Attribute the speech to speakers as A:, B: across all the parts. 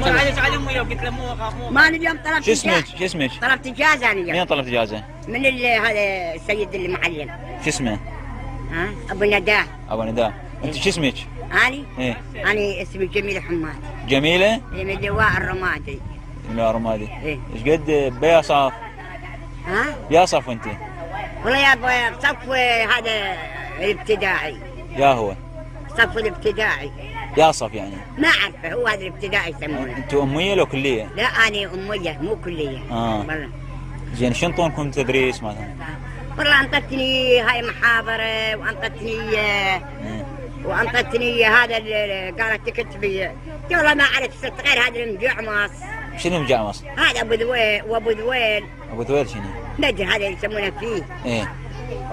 A: عايش على امي وقلت له مو
B: ما انا اليوم طلبت
C: شو اسمك؟ شو اسمك؟
B: طلبت اجازه انا اليوم.
C: مين طلبت اجازه؟
B: من هذا السيد المعلم.
C: شو اسمه؟
B: ها ابو نداه.
C: ابو نداء. انت شو اسمك؟
B: اني؟
C: ايه
B: اني اسمي جميله حماد.
C: جميله؟
B: إيه من لواء الرمادي.
C: يا رمادي.
B: ايه
C: ايش قد بيصف؟
B: ها؟
C: بيصف انت؟
B: والله يا ابوي صف هذا الابتدائي.
C: يا هو
B: صف الابتدائي.
C: ياصف يعني؟
B: ما اعرفه هو هذا الابتدائي يسمونه.
C: انتوا اميه لو كليه؟
B: لا انا اميه مو كليه. والله.
C: زين شو انطونكم تدريس مثلا؟
B: والله انطتني هاي محاضره وانطتني هذا قالت تكتبي. قلت والله ما اعرف صرت غير هذا المجعمص.
C: شنو مجعمص؟
B: هذا ابو ذويل وابو ذويل.
C: ابو ذويل شنو؟
B: ندري هذا يسمونه فيه.
C: ايه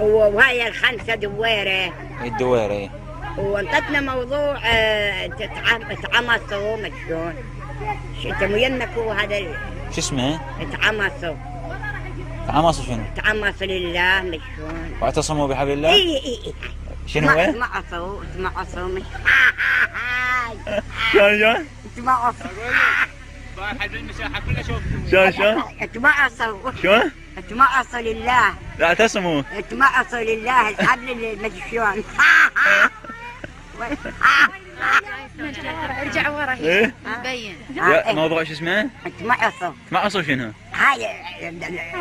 B: وهاي الخمسه دويره.
C: الدويره ايه.
B: وانطتنا موضوع تعمصوا ما شلون. انت يمك وهذا
C: شو اسمه؟
B: تعمصوا.
C: تعمصوا شنو؟
B: تعمصوا لله ما شلون.
C: واعتصموا بحبل الله؟
B: اي
C: شنو هو؟
B: تعمصوا مش
C: شلون؟
B: تعمصوا.
A: حد المساحه كلها شوف.
C: شلون؟
B: تعمصوا.
C: شلون؟
B: تعمصوا لله.
C: لا اعتصموا.
B: تعمصوا لله الحبل المجشون.
D: ارجع ورا
C: ايه
D: مبين.
C: موضوع شو اسمه؟
B: تعمصوا.
C: تعمصوا شنو؟
B: هاي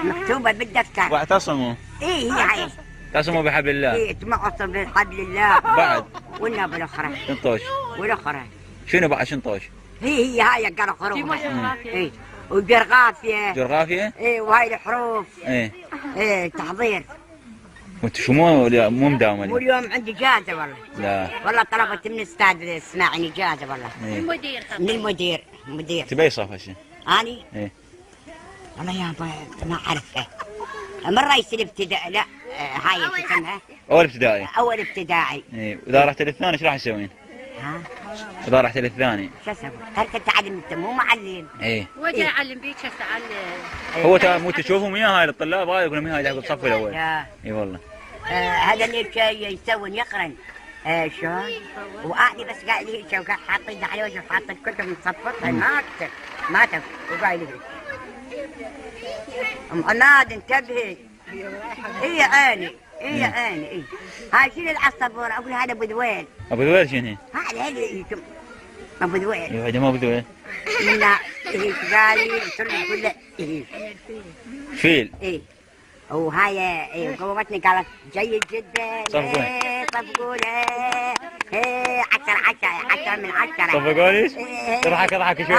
B: مكتوبه بالدفتر.
C: واعتصموا.
B: ايه هاي.
C: اعتصموا بحبل الله.
B: ايه تعمصوا بحبل الله.
C: بعد
B: والنبي الاخرى.
C: شنطوش.
B: والاخرى.
C: شنو بعد شنطوش؟
B: هي هاي قرا حروف. ايه وجرغافيه.
C: جغرافيا؟
B: ايه وهاي الحروف.
C: ايه
B: تحضير.
C: وانت شو مو مداومه اليوم؟
B: واليوم عندي جازه والله.
C: لا
B: والله طلبت من استاذ اسماعيل جازه والله.
C: إيه.
B: من المدير.
C: تبي صف هالشيء؟
B: اني؟
C: ايه
B: والله يا ابا ما اعرفه. من رئيس الابتدائي لا هاي تسمها
C: اول ابتدائي.
B: اول ابتدائي.
C: ايه واذا رحت للثاني ايش راح تسوين؟
B: ها؟
C: اذا رحت للثاني
B: شو اسوي؟ ترك تعلم انت مو معلم.
C: ايه
D: وجه اعلم بيك اتعلم.
C: هو مو تشوفهم اياها هاي الطلاب هاي يقولون هاي يحب الصف الاول.
B: لا
C: اي والله.
B: هذا اللي يسوون يقرن. شلون؟ وأهلي بس قاعد لي هيك وقاعد حاط يده على وجهه وحاط الكتب مصفطها ما تكتب وقاعد لي ام عناد انتبهي. اي عيني اي هاي شنو العصفور اقول هذا ابو ذويل.
C: ابو ذويل شنو؟
B: هذا ابو ذويل.
C: ايوه هذا ما ابو ذويل.
B: منا قالي يقول له
C: فيل.
B: اي وهاي قومتني قالت جيد جدا. صفقوا له 10 من 10.
C: صفقوا ليش؟ اضحك شوي.